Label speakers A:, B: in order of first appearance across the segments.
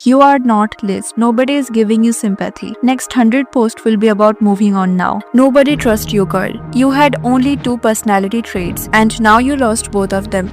A: You are not Liz. Nobody is giving you sympathy. Next 100 posts will be about moving on now. Nobody trusts you, girl. You had only 2 personality traits and now you lost both of them.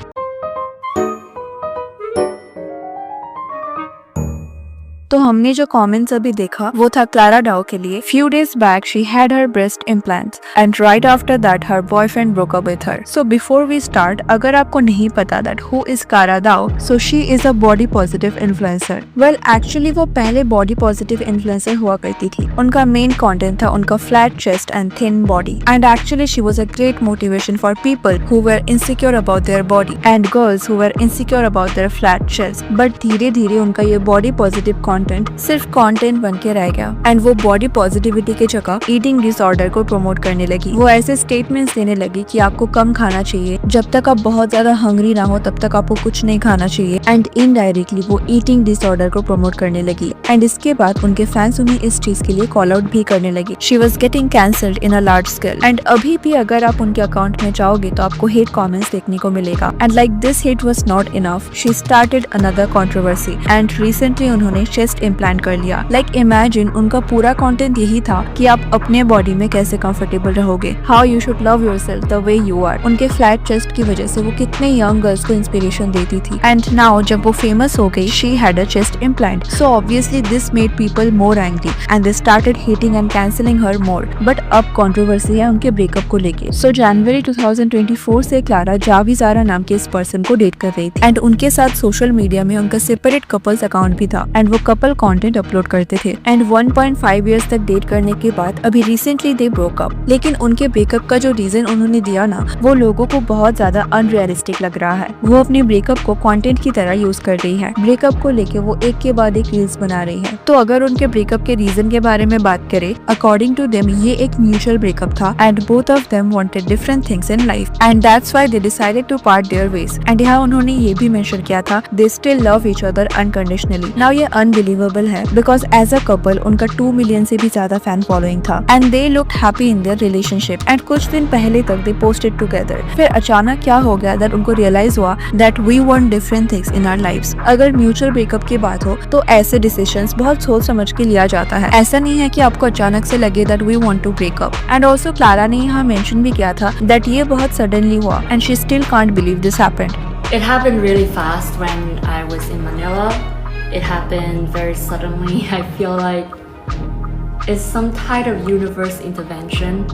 A: तो हमने जो comments अभी देखा वो था Clara डाउ के लिए. Few days back she had her breast implants and right after that her boyfriend broke up with her. So before we start, अगर आपको नहीं पता that who is Clara Dao, so she is a body positive influencer. Well actually वो पहले body positive influencer हुआ करती थी. उनका main content था उनका flat chest and thin body and actually she was a great motivation for people who were insecure about their body and girls who were insecure about their flat chest. But धीरे धीरे उनका ये body positive content सिर्फ content बन के रह गया and वो बॉडी पॉजिटिविटी के जगह ईटिंग डिसऑर्डर को प्रमोट करने लगी. वो ऐसे स्टेटमेंट्स देने लगी कि आपको कम खाना चाहिए, जब तक आप बहुत ज्यादा हंग्री ना हो तब तक आपको कुछ नहीं खाना चाहिए एंड इनडायरेक्टली वो ईटिंग डिसऑर्डर को प्रमोट करने लगी. एंड इसके बाद उनके फैंस उन्हें इस चीज के लिए कॉल आउट भी करने लगी. She was getting cancelled in a large scale and अभी भी अगर आप उनके अकाउंट में जाओगे तो आपको हेट कमेंट्स देखने को मिलेगा. And like this hate was not enough, she started another controversy and recently उन्होंने चेस्ट इम्प्लांट कर लिया. लाइक इमेजिन उनका पूरा कंटेंट यही था कि आप अपने बॉडी में कैसे कंफर्टेबल रहोगे, how you should love yourself the way you are. उनके फ्लैट चेस्ट की वजह से वो कितने यंग गर्ल्स को इंस्पिरेशन देती थी. एंड नाउ जब वो फेमस हो गई she had a chest implant, so obviously this made people more angry and they started hating and cancelling her more. But अब कंट्रोवर्सी है उनके ब्रेकअप को लेके. सो जनवरी 2024 से क्लारा जावी ज़ारा नाम के इस पर्सन को डेट कर रही थी एंड उनके साथ सोशल मीडिया में उनका सेपरेट कपल्स अकाउंट भी था एंड वो कपल कंटेंट अपलोड करते थे. एंड 1.5 इयर्स तक डेट करने के बाद अभी रिसेंटली दे ब्रोक अप. लेकिन उनके ब्रेकअप का जो रीजन उन्होंने दिया ना वो लोगों को बहुत ज्यादा अनरियलिस्टिक लग रहा है. वो अपने ब्रेकअप को कंटेंट की तरह यूज कर रही है. ब्रेकअप को लेके वो एक के बाद एक रील्स बना रही है. तो अगर उनके ब्रेकअप के रीजन के बारे में बात करें, अकॉर्डिंग टू देम ये एक म्यूचुअल ब्रेकअप था and both of them wanted different things in life and that's why they decided to part their ways. And यहाँ उन्होंने ये भी मेंशन किया था they still love each other unconditionally. Now ये अनबिलीवेबल है बिकॉज एज अ कपल उनका 2 million से भी ज्यादा फैन फॉलोइंग था and they looked happy in their relationship and कुछ दिन पहले तक दे पोस्टेड टुगेदर. फिर अचानक क्या हो गया दैट उनको रियलाइज हुआ that we want different things in our lives. अगर म्यूचुअल ब्रेकअप की बात हो तो ऐसे डिसीजंस बहुत सोच समझ के लिया जाता है. ऐसा नहीं है कि आपको अचानक से लगे that we want to break up. And also Clara ने यहाँ मेंशन भी किया था दैट ये बहुत सडनली हुआ and she still can't believe this happened.
B: It happened really fast when I was in Manila. It happened very suddenly. I feel like it's some kind of universe intervention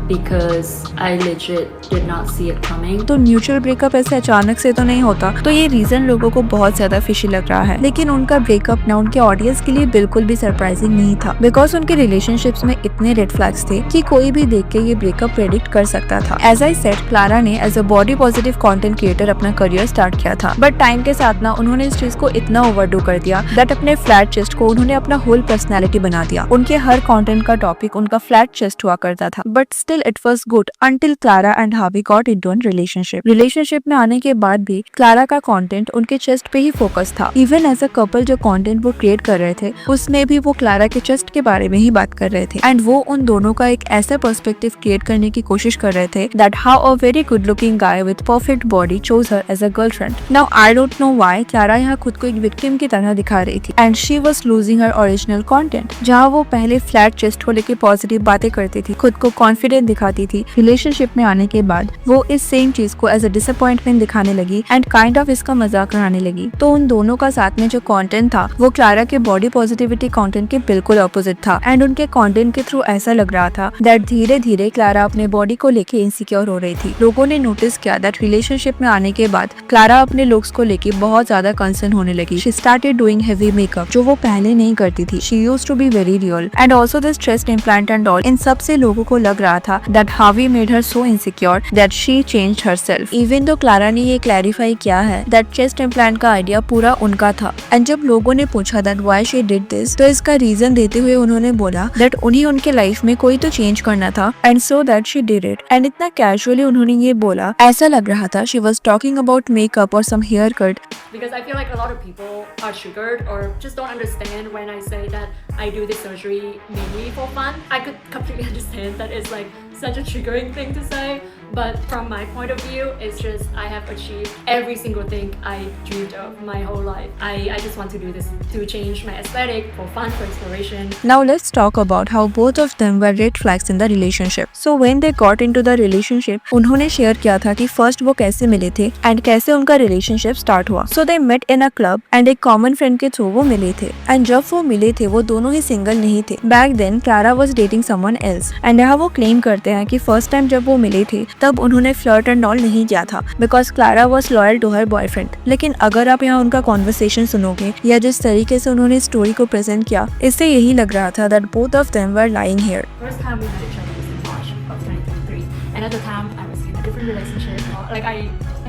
B: because I legit did not see it coming.
A: तो mutual breakup ऐसे अचानक से तो नहीं होता, तो ये reason लोगों को बहुत ज्यादा फिशी लग रहा है. लेकिन उनका ब्रेकअप ना उनके ऑडियंस के लिए बिल्कुल भी सरप्राइजिंग नहीं था बिकॉज उनके रिलेशनशिप्स में इतने रेड फ्लैग्स थे कि कोई भी देख के ये ब्रेकअप प्रेडिक्ट कर सकता था. एज आई सेड, क्लारा ने as a body positive content creator अपना करियर स्टार्ट किया था बट टाइम के साथ ना उन्होंने इस चीज को इतना ओवरडू कर दिया दैट अपने फ्लैट चेस्ट को उन्होंने अपना होल पर्सनैलिटी बना दिया. उनके हर कंटेंट का टॉपिक उनका फ्लैट चेस्ट हुआ करता था but still it was good until Clara and Harvey got into a relationship. Relationship में आने के बाद भी क्लारा का कंटेंट उनके चेस्ट पे ही फोकस था. इवन एज अ कपल जो कंटेंट वो क्रिएट कर रहे थे उसमें भी वो क्लारा के चेस्ट के बारे में ही बात कर रहे थे एंड वो उन दोनों का एक ऐसा पर्सपेक्टिव क्रिएट करने की कोशिश कर रहे थे that how a very good looking guy with perfect body chose her as a girlfriend. Now I don't know why Clara यहाँ खुद को एक विक्टिम की तरह दिखा रही थी and she was losing her original content. जहाँ वो पहले फ्लैट चेस्ट को लेकर पॉजिटिव बातें करती थी, खुद को कॉन्फिडेंट दिखाती थी, रिलेशनशिप में आने के बाद वो इस सेम चीज को एज अ डिसअपॉइंटमेंट दिखाने लगी एंड काइंड ऑफ इसका मजाक उड़ाने लगी. तो उन दोनों का साथ में जो कंटेंट था वो क्लारा के बॉडी पॉजिटिविटी कंटेंट के बिल्कुल ऑपोजिट था एंड उनके कंटेंट के थ्रू ऐसा लग रहा था दैट धीरे धीरे क्लारा अपने बॉडी को लेके इनसिक्योर हो रही थी. लोगों ने नोटिस किया दैट रिलेशनशिप में आने के बाद क्लारा अपने लुक्स को लेके बहुत ज्यादा कंसर्न होने लगी. She started doing heavy makeup जो वो पहले नहीं करती थी. She used to be very real and also this chest implant and all. इन सब से लोगों को लग रहा था दैट हावी made her so insecure that she changed herself. Even though Clara ने ये क्लैरिफाई किया है that chest implant का आइडिया पूरा उनका था एंड जब लोगों ने पूछा that why she did this तो इसका रीजन देते हुए उन्होंने बोला that उन्हें उनके लाइफ में कोई तो चेंज करना था and so that she did it. And इतना कैजुअली उन्होंने ये बोला, ऐसा लग रहा था she was talking about makeup or some haircut.
B: Because I feel like a lot of people are triggered or just don't understand when I say that I do this surgery mainly for fun. I could completely understand that it's like such a triggering thing to say, but from my point of view, it's just I have achieved every single thing I dreamed of my whole life. I just want to do this to change my aesthetic, for fun, for exploration.
A: Now let's talk about how both of them were red flags in the relationship. So when they got into the relationship, उन्होंने share किया था कि first वो कैसे मिले थे and कैसे उनका रिलेशनशिप स्टार्ट हुआ. So they met in a club and एक कॉमन फ्रेंड के थ्रू वो मिले थे. एंड जब वो मिले थे वो दोनों ही सिंगल नहीं थे. Back then Clara was dating someone else and यहाँ वो क्लेम करते हैं कि फर्स्ट टाइम जब वो मिले थे तब उन्होंने फ्लर्ट एंड ऑल नहीं किया था because Clara was loyal to her boyfriend. लेकिन अगर आप यहाँ उनका कॉन्वर्सेशन सुनोगे या जिस तरीके से उन्होंने स्टोरी को प्रेजेंट किया, इससे यही लग रहा था that both of them were lying here.
B: First time we met each other was in March of 2023, and at the time I was in a different relationship.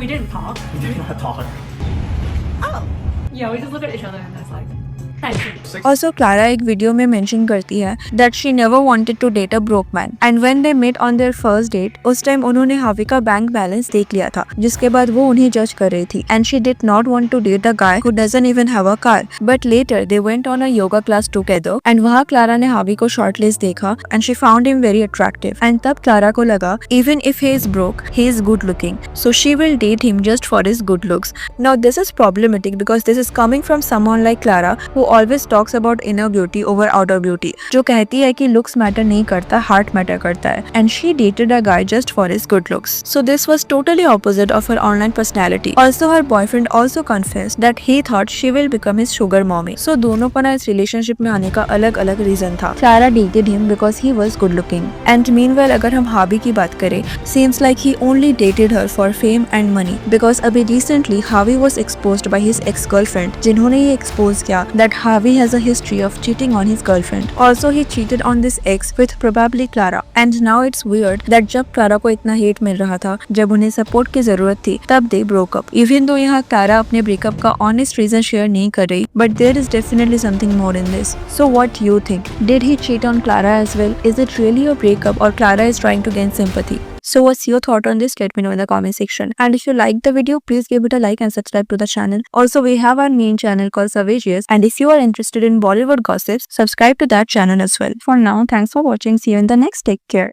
B: We didn't talk.
C: We did not talk.
B: Oh. Yeah, we just looked at each other and that's like, thank you.
A: Also, Clara एक video में mention करती है that she never wanted to date a broke man. And when they met on their first date, उस time उन्होंने हावी का bank balance देख लिया था, जिसके बाद वो उन्हें जज कर रही थी. And she did not want to date a guy who doesn't even have a car. But later they went on a yoga class together. And वहाँ क्लारा ने हावी को shortlist देखा and she found him very attractive. And तब Clara को लगा even if he is broke, he is good looking. So she will date him just for his good looks. Now this is problematic because this is coming from someone like Clara who always talks about inner beauty over outer beauty, जो कहती है कि looks matter नहीं करता, heart matter करता है. And she dated a guy just for his good looks. So this was totally opposite of her online personality. Also her boyfriend also confessed that he thought she will become his sugar mommy. So दोनों का ना इस relationship में आने का अलग अलग reason था. Clara dated him because he was good looking. And meanwhile अगर हम हावी की बात करें, seems like he only dated her for fame and money. Because अभी recently हावी was exposed by his ex-girlfriend, जिन्होंने ये expose किया that Harvey has a history of cheating on his girlfriend. Also, he cheated on this ex with probably Clara. And now it's weird that जब Clara को इतना hate मिल रहा था, जब उन्हें support की जरूरत थी, तब they broke up. Even though यहाँ Clara अपने breakup का honest reason share नहीं कर रही, but there is definitely something more in this. So what you think? Did he cheat on Clara as well? Is it really a breakup or Clara is trying to gain sympathy? So what's your thought on this? Let me know in the comment section. And if you liked the video, please give it a like and subscribe to the channel. Also, we have our main channel called Savageous. And if you are interested in Bollywood gossips, subscribe to that channel as well. For now, thanks for watching. See you in the next. Take care.